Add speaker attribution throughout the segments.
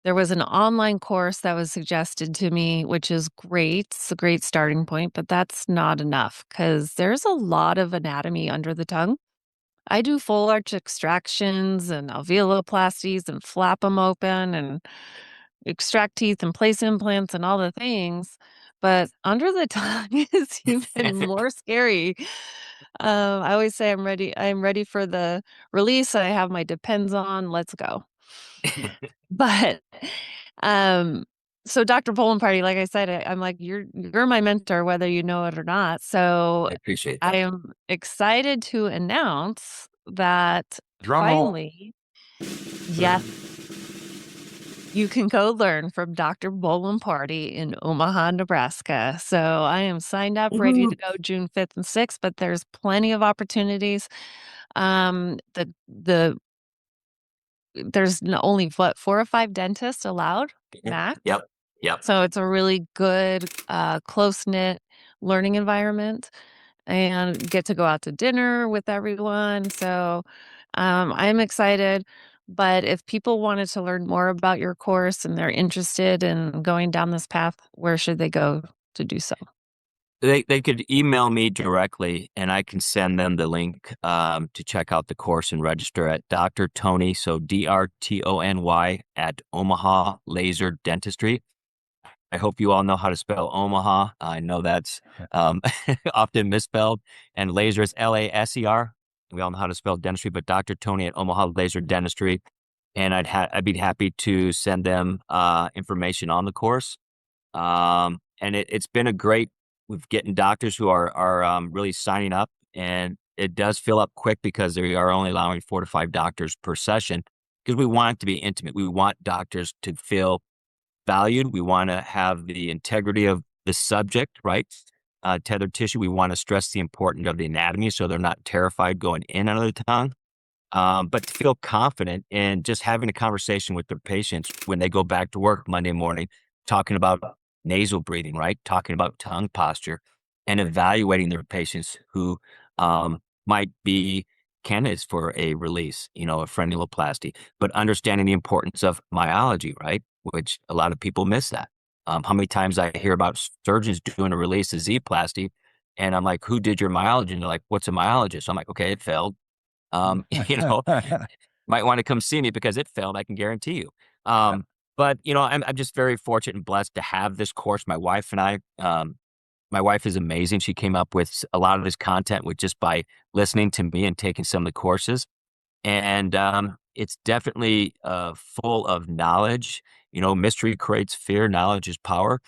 Speaker 1: there was an online course that was suggested to me, which is great. It's a great starting point, but that's not enough because there's a lot of anatomy under the tongue. I do full arch extractions and alveoloplasties and flap them open and extract teeth and place implants and all the things, but under the tongue is even more scary. I always say I'm ready for the release. I have my Depends on, let's go. But, um, so Dr. Bolamperti, like I said, I'm like, you're my mentor whether you know it or not. So
Speaker 2: I appreciate
Speaker 1: I
Speaker 2: that.
Speaker 1: am excited to announce that
Speaker 2: Drum roll.
Speaker 1: finally, yes, you can go learn from Dr. Bolamperti in Omaha, Nebraska. So I am signed up, ready to
Speaker 2: Woohoo.
Speaker 1: go June 5th and 6th, but there's plenty of opportunities. The there's only what, 4 or 5 dentists allowed max.
Speaker 2: Yep. Yep.
Speaker 1: So it's a really good, close-knit learning environment and get to go out to dinner with everyone. So I'm excited. But if people wanted to learn more about your course and they're interested in going down this path, where should they go to do so?
Speaker 2: They could email me directly and I can send them the link to check out the course and register at Dr. Tony, so DRTONY at Omaha Laser Dentistry. I hope you all know how to spell Omaha. I know that's often misspelled. And laser is LASER. We all know how to spell dentistry, but Dr. Tony at Omaha Laser Dentistry. And I'd be happy to send them information on the course. And it's been a great with getting doctors who are really signing up, and it does fill up quick because they are only allowing 4 to 5 doctors per session because we want it to be intimate. We want doctors to feel valued. We want to have the integrity of the subject, right? Tethered tissue. We want to stress the importance of the anatomy so they're not terrified going in under the tongue. But to feel confident in just having a conversation with their patients when they go back to work Monday morning, talking about nasal breathing, right? Talking about tongue posture and evaluating their patients who might be candidates for a release, a frenuloplasty, but understanding the importance of myology, right? Which a lot of people miss that. How many times I hear about surgeons doing a release of Z-plasty, and I'm like, who did your myology? And they're like, what's a myologist? I'm like, okay, it failed. You know, might want to come see me because it failed. I can guarantee you. But I'm just very fortunate and blessed to have this course. My wife and I, my wife is amazing. She came up with a lot of this content with just by listening to me and taking some of the courses. And it's definitely full of knowledge. Mystery creates fear, knowledge is power.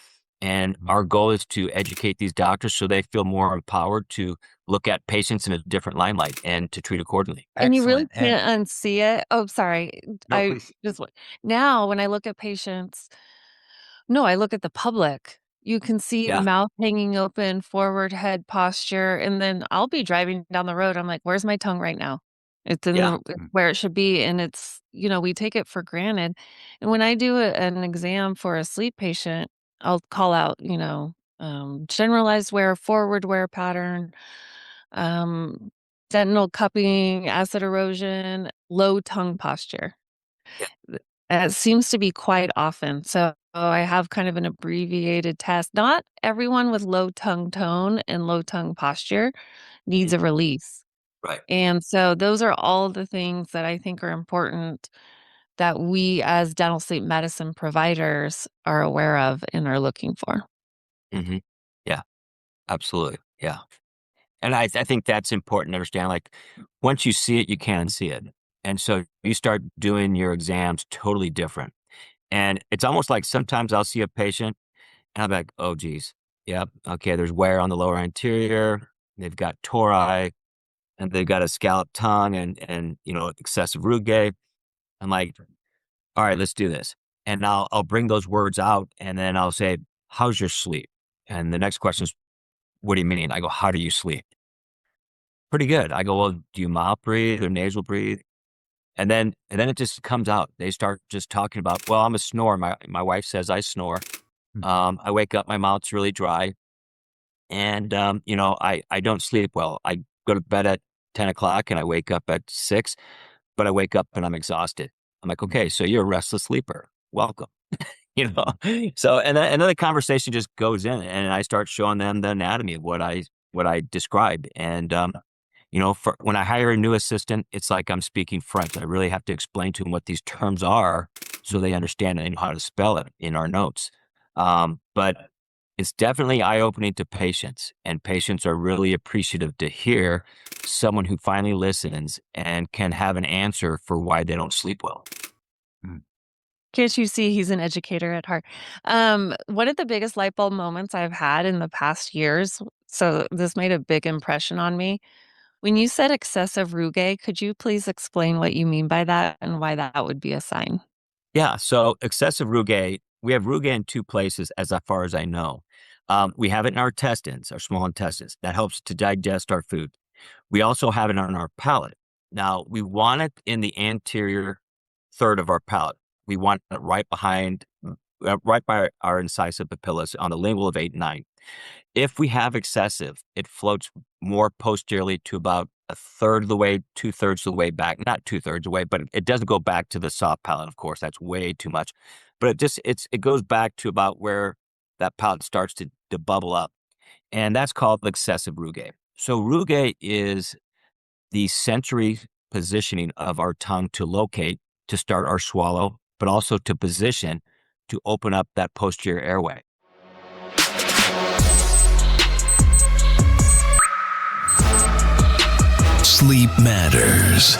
Speaker 2: And our goal is to educate these doctors so they feel more empowered to look at patients in a different limelight and to treat accordingly.
Speaker 1: And you really
Speaker 3: Excellent. And
Speaker 1: can't unsee it. Oh, sorry.
Speaker 3: no,
Speaker 1: I
Speaker 3: please.
Speaker 1: just now when I look at patients, no, I look at the public. You can see
Speaker 2: Yeah.
Speaker 1: mouth hanging open, forward head posture, and then I'll be driving down the road. I'm like, "Where's my tongue right now?"
Speaker 2: Yeah.
Speaker 1: It's where it should be, and we take it for granted. And when I do an exam for a sleep patient, I'll call out, generalized wear, forward wear pattern, um, dental cupping, acid erosion, low tongue posture.
Speaker 2: Yeah.
Speaker 1: It seems to be quite often. So I have kind of an abbreviated test. Not everyone with low tongue tone and low tongue posture needs
Speaker 2: Mhm.
Speaker 1: a release.
Speaker 2: Right.
Speaker 1: And so those are all the things that I think are important that we as dental sleep medicine providers are aware of and are looking for.
Speaker 2: Hmm. Yeah. Absolutely. Yeah. And I think that's important to understand. Like, once you see it, you can see it. And so you start doing your exams totally different. And it's almost like sometimes I'll see a patient and I'm like, oh, geez. Yep. Okay. There's wear on the lower anterior. They've got tori and they've got a scalloped tongue and excessive rugae. I'm like, all right, let's do this. And I'll bring those words out and then I'll say, how's your sleep? And the next question is, what do you mean? I go, how do you sleep? Pretty good. I go, well, do you mouth breathe or nasal breathe? And then it just comes out. They start just talking about, well, I'm a snorer. My wife says I snore. I wake up, my mouth's really dry. And I don't sleep well. I go to bed at 10 o'clock and I wake up at 6, but I wake up and I'm exhausted. I'm like, okay, so you're a restless sleeper. welcome. You know, so and then the conversation just goes in, and I start showing them the anatomy of what I described, and for when I hire a new assistant, it's like I'm speaking French. I really have to explain to them what these terms are so they understand and know how to spell it in our notes. But it's definitely eye-opening to patients, and patients are really appreciative to hear someone who finally listens and can have an answer for why they don't sleep well.
Speaker 1: Can't you see he's an educator at heart? One of the biggest light bulb moments I've had in the past years, so this made a big impression on me. When you said excessive rugae, could you please explain what you mean by that and why that would be a sign?
Speaker 2: Yeah, so excessive rugae, we have rugae in two places as far as I know. We have it in our intestines, our small intestines. That helps to digest our food. We also have it on our palate. Now, we want it in the anterior third of our palate. We want it right by our incisive papillas on the lingual of 8 and 9. If we have excessive, it floats more posteriorly to about a third of the way, two-thirds of the way back. Not two-thirds away, but it doesn't go back to the soft palate, of course. That's way too much. But it goes back to about where that palate starts to bubble up. And that's called excessive rugae. So rugae is the sensory positioning of our tongue to locate, to start our swallow, but also to position to open up that posterior airway.
Speaker 3: Sleep matters.